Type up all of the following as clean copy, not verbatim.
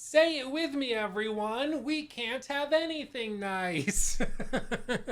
Say it with me, everyone. We can't have anything nice.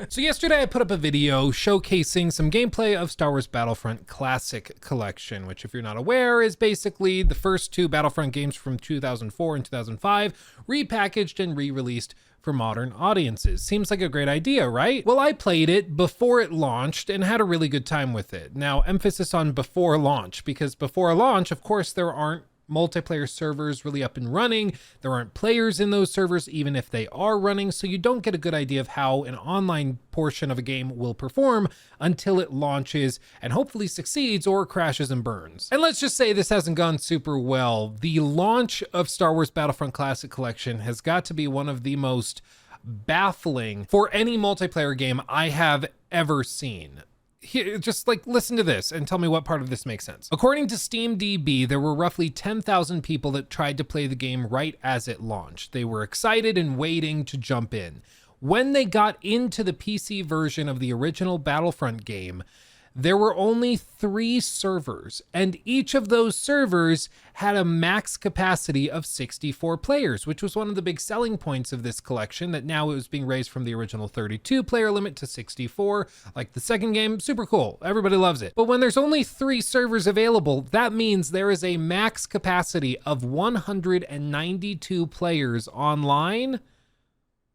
So yesterday I put up a video showcasing some gameplay of Star Wars Battlefront Classic Collection, which if you're not aware is basically the first two Battlefront games from 2004 and 2005 repackaged and re-released for modern audiences. Seems like a great idea, right? Well, I played it before it launched and had a really good time with it. Now, emphasis on before launch, because before launch, of course, there aren't multiplayer servers really up and running. There aren't players in those servers, even if they are running, so you don't get a good idea of how an online portion of a game will perform until it launches and hopefully succeeds or crashes and burns. And let's just say this hasn't gone super well. The launch of Star Wars Battlefront Classic Collection has got to be one of the most baffling for any multiplayer game I have ever seen. Here, just like listen to this and tell me what part of this makes sense. According to SteamDB, there were roughly 10,000 people that tried to play the game right as it launched. They were excited and waiting to jump in. When they got into the PC version of the original Battlefront game, there were only 3 servers, and each of those servers had a max capacity of 64 players, which was one of the big selling points of this collection, that now it was being raised from the original 32 player limit to 64. Like the second game, super cool. Everybody loves it. But when there's only 3 servers available, that means there is a max capacity of 192 players online,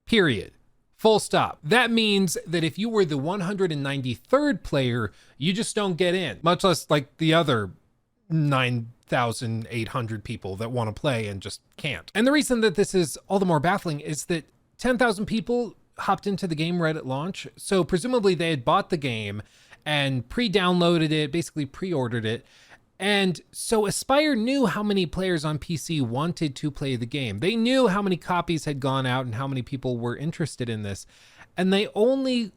period. Full stop. That means that if you were the 193rd player, you just don't get in, much less like the other 9,800 people that want to play and just can't. And the reason that this is all the more baffling is that 10,000 people hopped into the game right at launch. So presumably they had bought the game and pre-downloaded it, basically pre-ordered it. And so Aspyr knew how many players on PC wanted to play the game. They knew how many copies had gone out and how many people were interested in this. And they only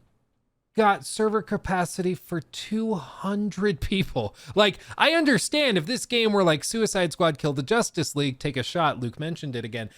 got server capacity for 200 people. Like, I understand if this game were like Suicide Squad Kill the Justice League, take a shot, Luke mentioned it again,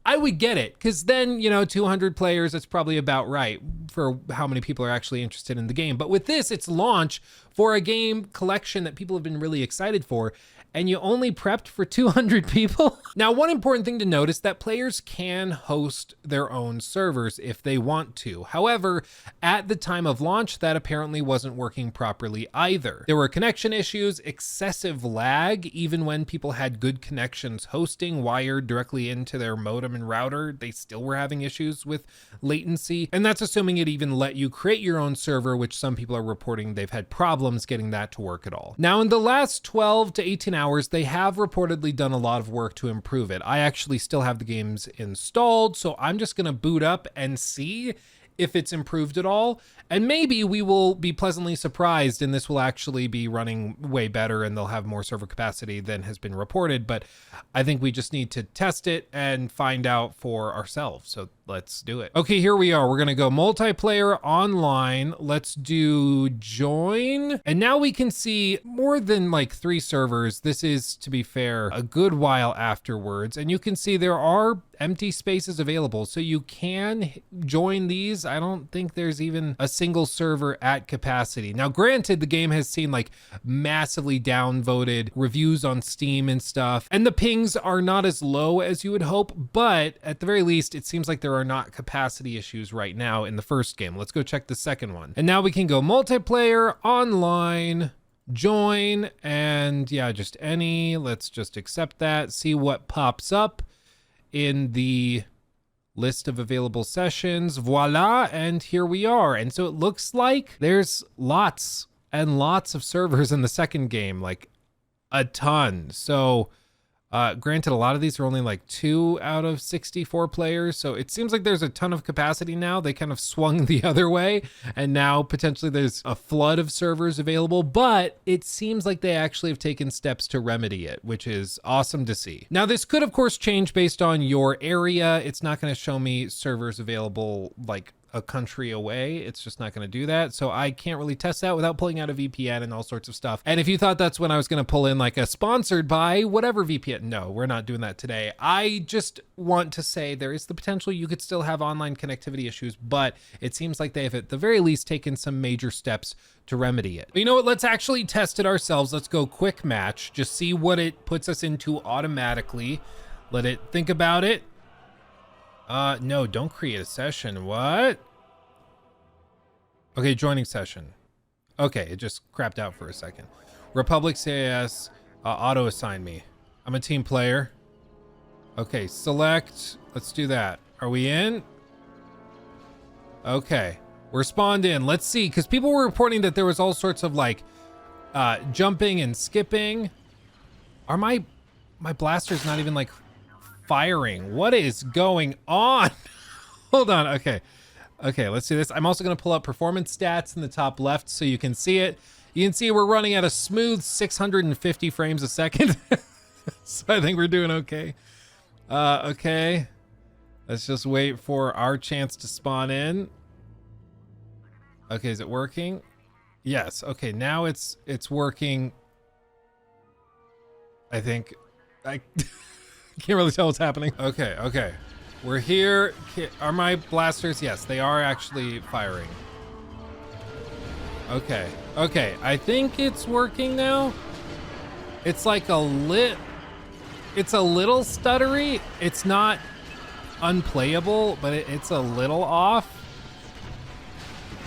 I would get it, because then, 200 players, it's probably about right for how many people are actually interested in the game. But with this, it's launch for a game collection that people have been really excited for, and you only prepped for 200 people? Now, one important thing to note is that players can host their own servers if they want to. However, at the time of launch, that apparently wasn't working properly either. There were connection issues, excessive lag, even when people had good connections hosting wired directly into their modem and router, they still were having issues with latency. And that's assuming it even let you create your own server, which some people are reporting they've had problems getting that to work at all. Now, in the last 12 to 18 hours, they have reportedly done a lot of work to improve it. I actually still have the games installed, so I'm just gonna boot up and see if it's improved at all. And maybe we will be pleasantly surprised and this will actually be running way better and they'll have more server capacity than has been reported. But I think we just need to test it and find out for ourselves. So let's do it. Okay, here we are. We're gonna go multiplayer online. Let's do join. And now we can see more than like 3 servers. This is, to be fair, a good while afterwards. And you can see there are empty spaces available. So you can join these. I don't think there's even a single server at capacity. Now, granted, the game has seen like massively downvoted reviews on Steam and stuff, and the pings are not as low as you would hope, but at the very least, it seems like there are not capacity issues right now in the first game. Let's go check the second one. And now we can go multiplayer, online, join, and yeah, just any. Let's just accept that, see what pops up in the list of available sessions. Voila, and here we are. And so it looks like there's lots and lots of servers in the second game, like a ton. So granted, a lot of these are only like 2 out of 64 players. So it seems like there's a ton of capacity now. They kind of swung the other way. And now potentially there's a flood of servers available, but it seems like they actually have taken steps to remedy it, which is awesome to see. Now, this could of course change based on your area. It's not going to show me servers available like a country away. It's just not going to do that. So I can't really test that without pulling out a VPN and all sorts of stuff. And if you thought that's when I was going to pull in like a sponsored by whatever VPN, no, we're not doing that today. I just want to say there is the potential you could still have online connectivity issues, but it seems like they've at the very least taken some major steps to remedy it. But you know what? Let's actually test it ourselves. Let's go quick match, just see what it puts us into automatically. Let it think about it. No, don't create a session. What? Okay, joining session. Okay, it just crapped out for a second. Republic CIS, auto assign me. I'm a team player. Okay, select. Let's do that. Are we in? Okay, we're spawned in. Let's see, because people were reporting that there was all sorts of like jumping and skipping. Are my blasters not even like firing? What is going on? Hold on. Okay, let's do this. I'm also going to pull up performance stats in the top left so you can see it. You can see we're running at a smooth 650 frames a second. So I think we're doing okay. Okay, let's just wait for our chance to spawn in. Okay, is it working? Yes. Okay, now it's working. I think I can't really tell what's happening. Okay. We're here. Are my blasters? Yes, they are actually firing. Okay. I think it's working now. It's like it's a little stuttery. It's not unplayable, but it's a little off.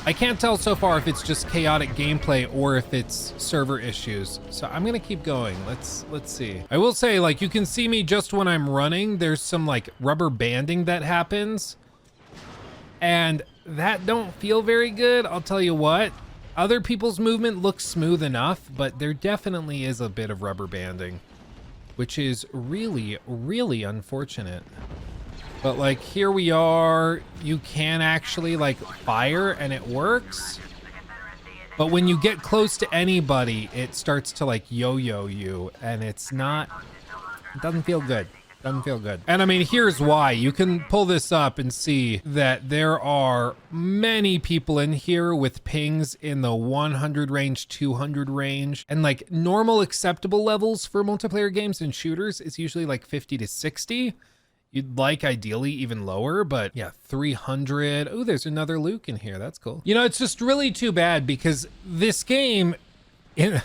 I can't tell so far if it's just chaotic gameplay or if it's server issues. So I'm gonna keep going. Let's see. I will say, like, you can see me just when I'm running. There's some like rubber banding that happens, and that don't feel very good. I'll tell you what. Other people's movement looks smooth enough, but there definitely is a bit of rubber banding, which is really, really unfortunate. But like, here we are, you can actually like fire and it works. But when you get close to anybody, it starts to like yo-yo you, and it doesn't feel good. Doesn't feel good. And I mean, here's why. You can pull this up and see that there are many people in here with pings in the 100 range, 200 range. And like normal acceptable levels for multiplayer games and shooters is usually like 50 to 60. You'd like ideally even lower, but yeah, 300. Oh, there's another Luke in here. That's cool. You know, it's just really too bad because this game,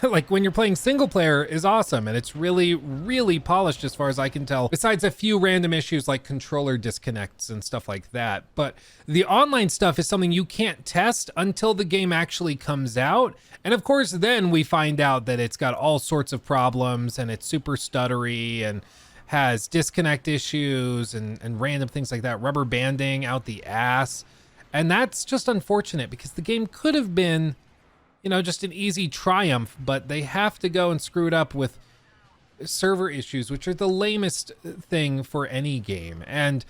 like when you're playing single player, is awesome, and it's really, really polished as far as I can tell, besides a few random issues like controller disconnects and stuff like that. But the online stuff is something you can't test until the game actually comes out. And of course, then we find out that it's got all sorts of problems and it's super stuttery and has disconnect issues and random things like that, rubber banding out the ass. And that's just unfortunate because the game could have been, you know, just an easy triumph, but they have to go and screw it up with server issues, which are the lamest thing for any game. And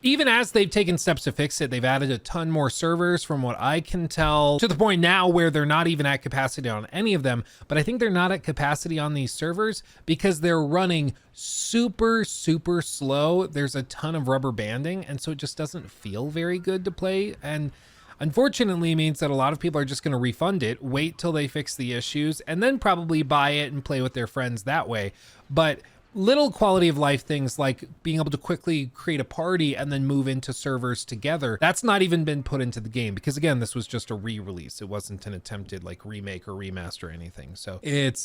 even as they've taken steps to fix it, they've added a ton more servers from what I can tell, to the point now where they're not even at capacity on any of them. But I think they're not at capacity on these servers because they're running super, super slow. There's a ton of rubber banding, and so it just doesn't feel very good to play. And unfortunately means that a lot of people are just going to refund it, wait till they fix the issues, and then probably buy it and play with their friends that way. But little quality of life things like being able to quickly create a party and then move into servers together, that's not even been put into the game because, again, this was just a re-release. It wasn't an attempted like remake or remaster or anything. So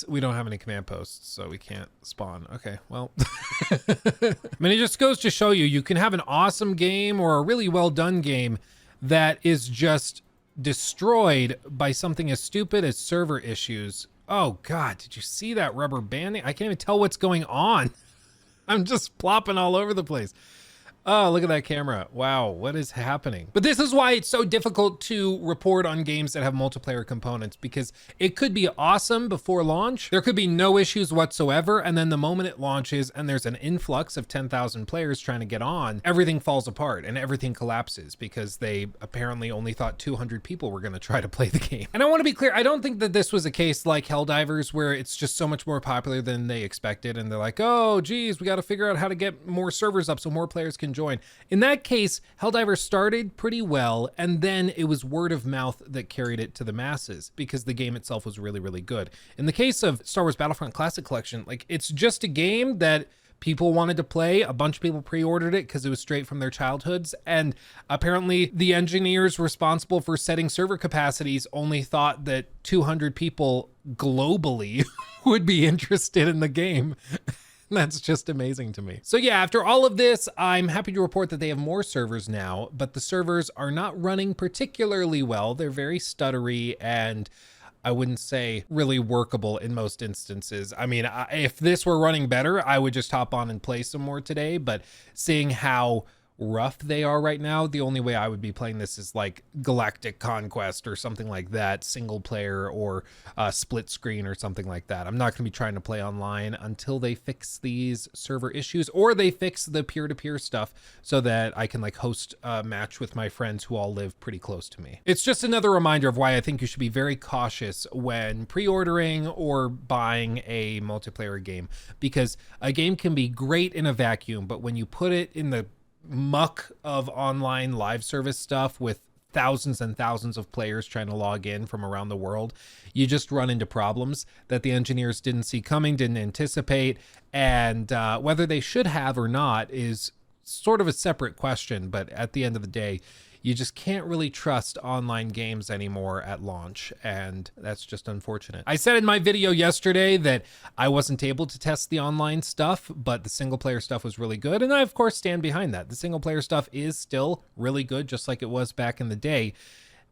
we don't have any command posts, so we can't spawn. Okay, well, I mean, it just goes to show you can have an awesome game or a really well done game that is just destroyed by something as stupid as server issues. Oh God, did you see that rubber banding? I can't even tell what's going on. I'm just plopping all over the place. Oh, look at that camera. Wow, what is happening? But this is why it's so difficult to report on games that have multiplayer components, because it could be awesome before launch. There could be no issues whatsoever. And then the moment it launches and there's an influx of 10,000 players trying to get on, everything falls apart and everything collapses because they apparently only thought 200 people were going to try to play the game. And I want to be clear, I don't think that this was a case like Helldivers where it's just so much more popular than they expected. And they're like, oh, geez, we got to figure out how to get more servers up so more players can join. In that case, Helldivers started pretty well, and then it was word of mouth that carried it to the masses because the game itself was really, really good. In the case of Star Wars Battlefront Classic Collection, like, it's just a game that people wanted to play. A bunch of people pre-ordered it because it was straight from their childhoods, and apparently the engineers responsible for setting server capacities only thought that 200 people globally would be interested in the game. That's just amazing to me. So yeah, after all of this, I'm happy to report that they have more servers now, but the servers are not running particularly well. They're very stuttery and I wouldn't say really workable in most instances. I mean, if this were running better, I would just hop on and play some more today, but seeing how rough they are right now, the only way I would be playing this is like Galactic Conquest or something like that, single player or split screen or something like that. I'm not going to be trying to play online until they fix these server issues or they fix the peer-to-peer stuff so that I can like host a match with my friends who all live pretty close to me. It's just another reminder of why I think you should be very cautious when pre-ordering or buying a multiplayer game, because a game can be great in a vacuum, but when you put it in the muck of online live service stuff with thousands and thousands of players trying to log in from around the world, you just run into problems that the engineers didn't see coming, didn't anticipate, and whether they should have or not is sort of a separate question. But at the end of the day, you just can't really trust online games anymore at launch, and that's just unfortunate. I said in my video yesterday that I wasn't able to test the online stuff, but the single player stuff was really good, and I of course stand behind that. The single player stuff is still really good, just like it was back in the day.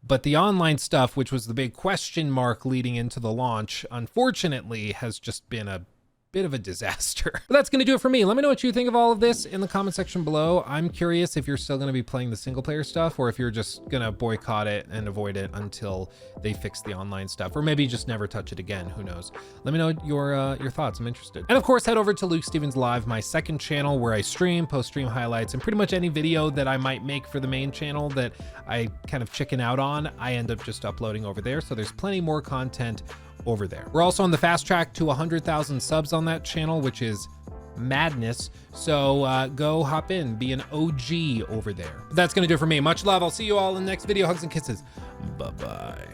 But the online stuff, which was the big question mark leading into the launch, unfortunately has just been a bit of a disaster. But that's going to do it for me. Let me know what you think of all of this in the comment section below. I'm curious if you're still going to be playing the single player stuff or if you're just going to boycott it and avoid it until they fix the online stuff, or maybe just never touch it again. Who knows? Let me know your thoughts. I'm interested. And of course, head over to Luke Stevens Live, my second channel where I stream, post stream highlights, and pretty much any video that I might make for the main channel that I kind of chicken out on, I end up just uploading over there. So there's plenty more content over there. We're also on the fast track to 100,000 subs on that channel, which is madness. So go hop in, be an OG over there. But that's gonna do it for me. Much love. I'll see you all in the next video. Hugs and kisses. Bye-bye.